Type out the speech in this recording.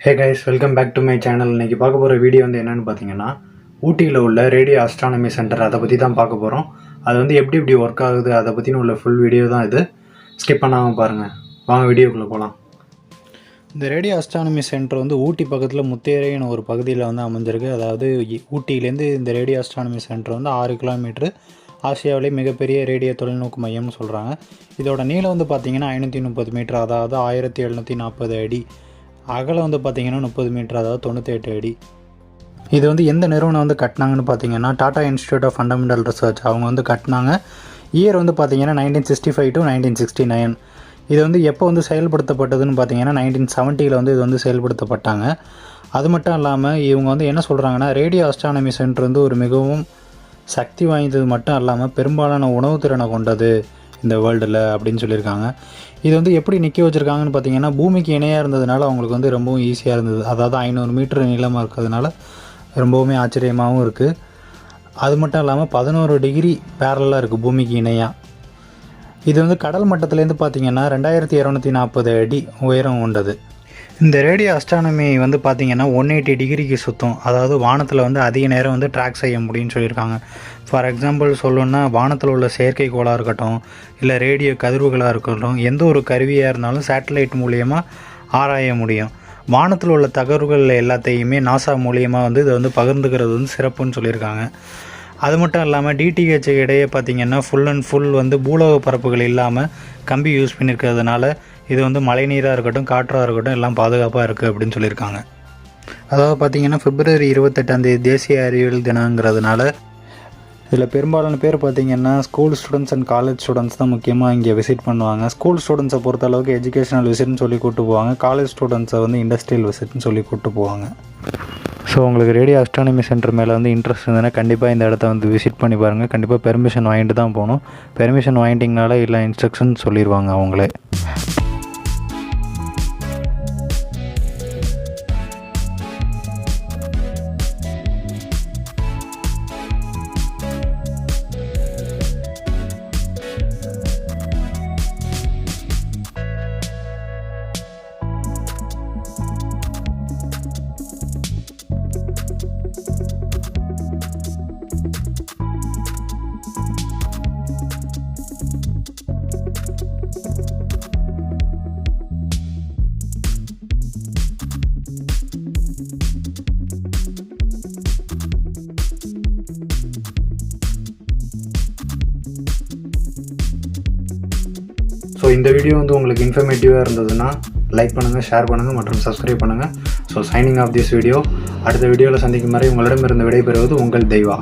Hey guys, welcome back to my channel. இன்னைக்கு பார்க்க போகிற வீடியோ வந்து என்னென்னு பார்த்தீங்கன்னா ஊட்டியில் உள்ள ரேடியோ ஆஸ்ட்ரானமி சென்டர் அதை பற்றி தான் பார்க்க போகிறோம். அது வந்து எப்படி ஒர்க் ஆகுது அதை பற்றின உள்ள ஃபுல் வீடியோ தான் இது. ஸ்கிப் பண்ணாமல் பாருங்கள். வாங்க வீடியோக்குள்ளே போகலாம். இந்த ரேடியோ ஆஸ்ட்ரானமி சென்டர் வந்து ஊட்டி பக்கத்தில் முத்தேரைன்னு ஒரு பகுதியில் வந்து அமைஞ்சிருக்கு. அதாவது ஊட்டியிலேருந்து இந்த ரேடியோ ஆஸ்ட்ரானமி சென்டர் வந்து 6 கிலோமீட்டர். ஆசியாவிலே மிகப்பெரிய ரேடியோ தொழில்நோக்கு மையம்னு சொல்கிறாங்க. இதோட நீளம் வந்து பார்த்திங்கன்னா 530 மீட்டர், அதாவது 1740 அடி. அகலம் வந்து பார்த்திங்கன்னா 30 மீட்டர், அதாவது 98 அடி. இது வந்து எந்த நிறுவனம் வந்து கட்டினாங்கன்னு பார்த்தீங்கன்னா Tata institute of fundamental research அவங்க வந்து கட்டினாங்க. இயர் வந்து பார்த்திங்கன்னா 1965 to 1969. இது வந்து எப்போ வந்து செயல்படுத்தப்பட்டதுன்னு பார்த்தீங்கன்னா 1970 வந்து இது வந்து செயல்படுத்தப்பட்டாங்க. அது மட்டும் இல்லாமல் இவங்க வந்து என்ன சொல்கிறாங்கன்னா ரேடியோ ஆஸ்ட்ரானமி சென்டர் வந்து ஒரு மிகவும் சக்தி வாய்ந்தது மட்டும் இல்லாமல் பெரும்பாலான உணவு திறனை கொண்டது இந்த வேர்ல்டில் அப்படின்னு சொல்லியிருக்காங்க. இது வந்து எப்படி நிற்க வச்சுருக்காங்கன்னு பார்த்தீங்கன்னா பூமிக்கு இணையாக இருந்ததுனால அவங்களுக்கு வந்து ரொம்பவும் ஈஸியாக இருந்தது. அதாவது 500 மீட்டர் நீளமாக இருக்கிறதுனால ரொம்பவுமே ஆச்சரியமாகவும் இருக்குது. அது மட்டும் இல்லாமல் 11 டிகிரி பேரலாக இருக்குது பூமிக்கு இணையாக. இது வந்து கடல் மட்டத்துலேருந்து பார்த்திங்கன்னா 2240 அடி உயரம் கொண்டது. இந்த ரேடியோ ஆஸ்ட்ரானமி வந்து பார்த்திங்கன்னா 180 டிகிரிக்கு சுற்றும். அதாவது வானத்தில் வந்து அதிக நேரம் வந்து ட்ராக் செய்ய முடியும்னு சொல்லியிருக்காங்க. ஃபார் எக்ஸாம்பிள் சொல்லணுன்னா வானத்தில் உள்ள செயற்கைக்கோளாக இருக்கட்டும், இல்லை ரேடியோ கதிர்வுகளாக இருக்கட்டும், எந்த ஒரு கருவியாக இருந்தாலும் சேட்டலைட் மூலியமாக ஆராய முடியும். வானத்தில் உள்ள தகவல்கள் எல்லாத்தையுமே நாசா மூலியமாக வந்து இதை வந்து பகிர்ந்துக்கிறது வந்து சிறப்புன்னு சொல்லியிருக்காங்க. அது மட்டும் இல்லாமல் டிடிஹெச் இடையே பார்த்திங்கன்னா ஃபுல் அண்ட் ஃபுல் வந்து பூலோக பரப்புகள் இல்லாமல் கம்பி யூஸ் பண்ணியிருக்கிறதுனால இது வந்து மழைநீராக இருக்கட்டும், காற்றாக இருக்கட்டும் எல்லாம் பாதுகாப்பாக இருக்குது அப்படின்னு சொல்லியிருக்காங்க. அதாவது பார்த்திங்கன்னா February 28 தேசிய அறிவியல் தினங்கிறதுனால இதில் பெரும்பாலான பேர் பார்த்திங்கன்னா school students and college students தான் முக்கியமாக இங்கே விசிட் பண்ணுவாங்க. ஸ்கூல் ஸ்டூடெண்ட்ஸை பொறுத்தளவுக்கு எஜுகேஷனல் விசிட்னு சொல்லி கூப்பிட்டு போவாங்க. காலேஜ் ஸ்டூடெண்ட்ஸை வந்து இண்டஸ்ட்ரியல் விசிட்னு சொல்லி கூப்பிட்டு போவாங்க. ஸோ உங்களுக்கு ரேடியோ ஆஸ்ட்ரானமி சென்டர் மேலே வந்து இன்ட்ரெஸ்ட் இருந்ததுன்னா கண்டிப்பாக இந்த இடத்த வந்து விசிட் பண்ணி பாருங்கள். கண்டிப்பாக பெர்மிஷன் வாங்கிட்டு தான் போகணும். பெர்மிஷன் வாங்கிட்டிங்கனால இல்லை இன்ஸ்ட்ரக்ஷன் சொல்லிடுவாங்க அவங்களே. ஸோ இந்த வீடியோ வந்து உங்களுக்கு இன்ஃபர்மேட்டிவாக இருந்ததுன்னா லைக் பண்ணுங்கள், ஷேர் பண்ணுங்கள் மற்றும் சப்ஸ்கிரைப் பண்ணுங்கள். So signing off this video. அடுத்த வீடியோவில் சந்திக்கும் வரை உங்களிடமிருந்து விடைபெறுவது உங்கள் தெய்வா.